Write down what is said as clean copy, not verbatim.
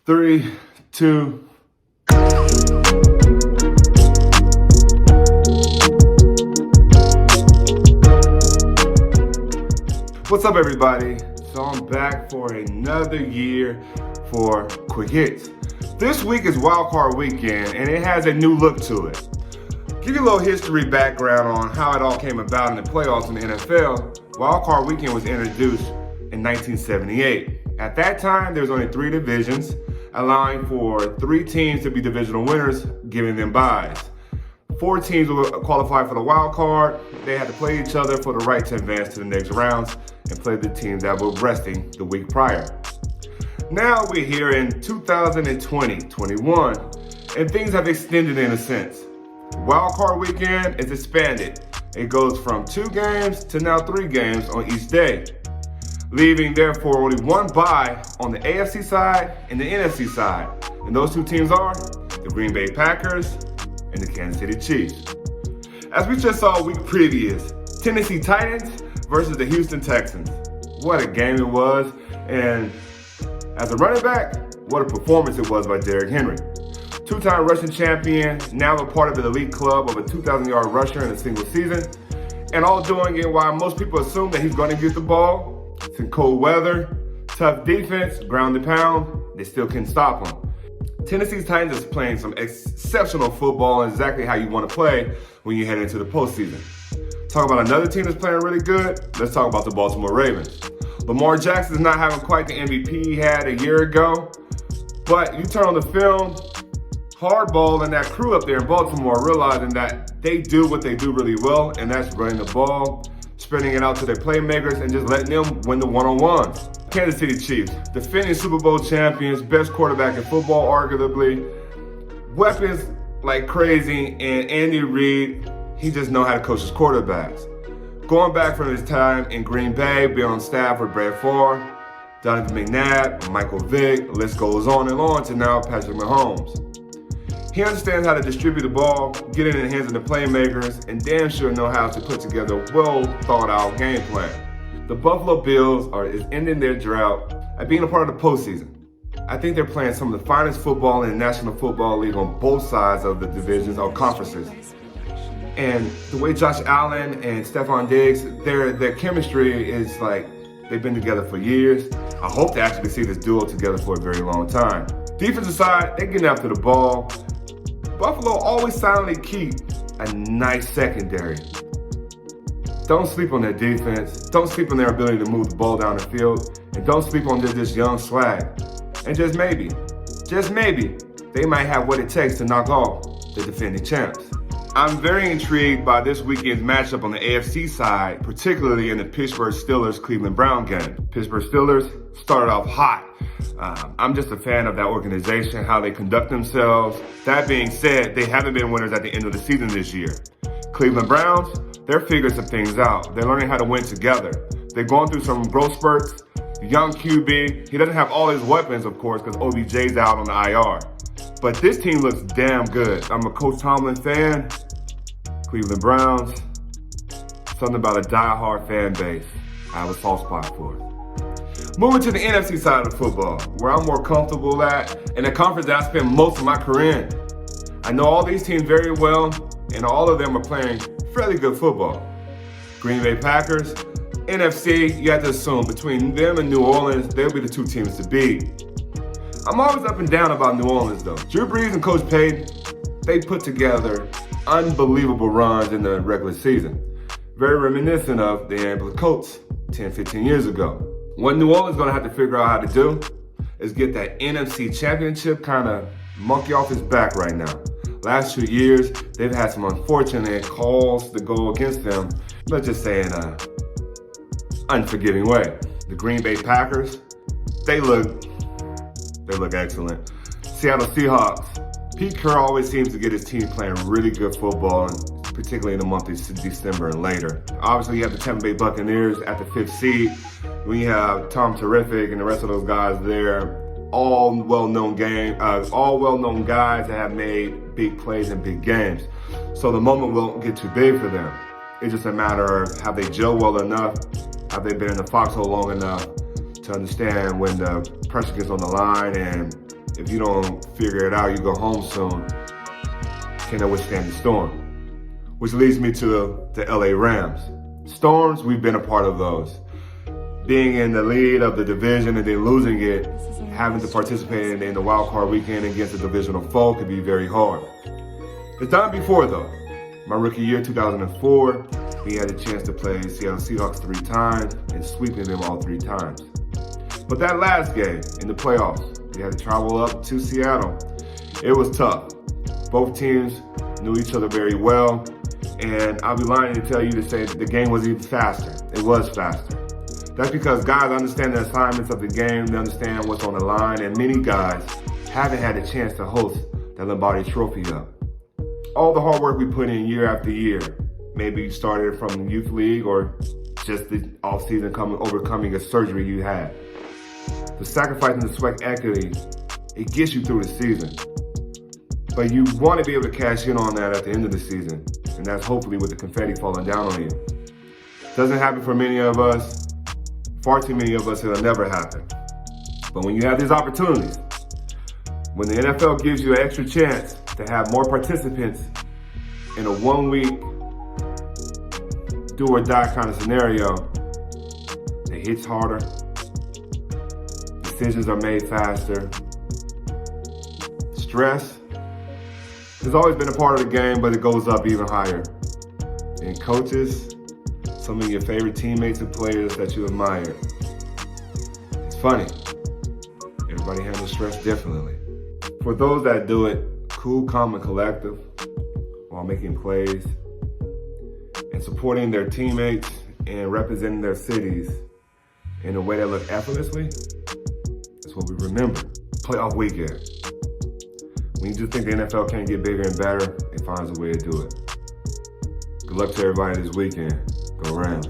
3, 2. What's up, everybody? So I'm back for another year for Quick Hits. This week is Wild Card Weekend, and it has a new look to it. Give you a little history background on how it all came about in the playoffs in the NFL. Wild Card Weekend was introduced in 1978. At that time, there was only 3 divisions, allowing for 3 teams to be divisional winners, giving them byes. 4 teams would qualify for the wild card. They had to play each other for the right to advance to the next rounds and play the teams that were resting the week prior. Now we're here in 2020-21, and things have extended in a sense. Wild Card Weekend is expanded. It goes from 2 games to now 3 games on each day, leaving therefore only 1 bye on the AFC side and the NFC side. And those 2 teams are the Green Bay Packers and the Kansas City Chiefs. As we just saw a week previous, Tennessee Titans versus the Houston Texans. What a game it was, and as a running back, what a performance it was by Derrick Henry. 2-time rushing champion, now a part of the elite club of a 2,000-yard rusher in a single season, and all doing it while most people assume that he's going to get the ball. It's in cold weather, tough defense, ground and pound, they still couldn't stop him. Tennessee's Titans is playing some exceptional football, and exactly how you want to play when you head into the postseason. Talk about another team that's playing really good, let's talk about the Baltimore Ravens. Lamar Jackson is not having quite the MVP he had a year ago, but you turn on the film, Hardball and that crew up there in Baltimore realizing that they do what they do really well, and that's running the ball, spreading it out to their playmakers, and just letting them win the one-on-ones. Kansas City Chiefs, defending Super Bowl champions, best quarterback in football, arguably. Weapons like crazy, and Andy Reid, he just knows how to coach his quarterbacks. Going back from his time in Green Bay, being on staff with Brett Favre, Donovan McNabb, Michael Vick, the list goes on and on to now Patrick Mahomes. He understands how to distribute the ball, get it in the hands of the playmakers, and damn sure know how to put together a well-thought-out game plan. The Buffalo Bills is ending their drought at being a part of the postseason. I think they're playing some of the finest football in the National Football League on both sides of the divisions or conferences. And the way Josh Allen and Stephon Diggs, their chemistry is like they've been together for years. I hope to actually see this duo together for a very long time. Defensive side, they're getting after the ball. Buffalo always silently keep a nice secondary. Don't sleep on their defense. Don't sleep on their ability to move the ball down the field. And don't sleep on this young swag. And just maybe, they might have what it takes to knock off the defending champs. I'm very intrigued by this weekend's matchup on the AFC side, particularly in the Pittsburgh Steelers-Cleveland Brown game. Pittsburgh Steelers started off hot. I'm just a fan of that organization, how they conduct themselves. That being said, they haven't been winners at the end of the season this year. Cleveland Browns, they're figuring some things out. They're learning how to win together. They're going through some growth spurts. The young QB, he doesn't have all his weapons, of course, because OBJ's out on the IR. But this team looks damn good. I'm a Coach Tomlin fan. Cleveland Browns, something about a die-hard fan base I have a soft spot for. Moving to the NFC side of football, where I'm more comfortable at, and a conference that I spent most of my career in. I know all these teams very well, and all of them are playing fairly good football. Green Bay Packers, NFC, you have to assume between them and New Orleans, they'll be the 2 teams to beat. I'm always up and down about New Orleans though. Drew Brees and Coach Payton, they put together unbelievable runs in the regular season. Very reminiscent of the Indianapolis Colts 10, 15 years ago. What New Orleans is going to have to figure out how to do is get that NFC championship kind of monkey off his back right now. Last 2 years, they've had some unfortunate calls to go against them, let's just say in an unforgiving way. The Green Bay Packers, they look excellent. Seattle Seahawks, Pete Carroll always seems to get his team playing really good football, particularly in the month of December and later. Obviously, you have the Tampa Bay Buccaneers at the 5th seed. We have Tom Terrific and the rest of those guys there, all well-known guys that have made big plays in big games. So the moment won't get too big for them. It's just a matter of have they gel well enough, have they been in the foxhole long enough to understand when the pressure gets on the line and if you don't figure it out, you go home soon. Cannot withstand the storm. Which leads me to the LA Rams. Storms, we've been a part of those. Being in the lead of the division and then losing it, having to participate in the wild card weekend against a divisional foe could be very hard. It's done before though. My rookie year, 2004, we had a chance to play Seattle Seahawks 3 times and sweeping them all 3 times. But that last game in the playoffs, we had to travel up to Seattle. It was tough. Both teams knew each other very well, and I'll be lying to tell you to say that the game was even faster. It was faster. That's because guys understand the assignments of the game, they understand what's on the line, and many guys haven't had a chance to host that Lombardi Trophy up. All the hard work we put in year after year, maybe you started from youth league or just the off-season overcoming a surgery you had. The sacrifice and the sweat equity, it gets you through the season. But you want to be able to cash in on that at the end of the season, and that's hopefully with the confetti falling down on you. Doesn't happen for many of us. Far too many of us, it'll never happen. But when you have these opportunities, when the NFL gives you an extra chance to have more participants in a 1-week do or die kind of scenario, it hits harder, decisions are made faster. Stress has always been a part of the game, but it goes up even higher. And coaches, some of your favorite teammates and players that you admire. It's funny. Everybody handles stress differently. For those that do it cool, calm, and collective while making plays and supporting their teammates and representing their cities in a way that looks effortlessly, that's what we remember. Playoff weekend. When you just think the NFL can't get bigger and better, it finds a way to do it. Good luck to everybody this weekend. Go Rams.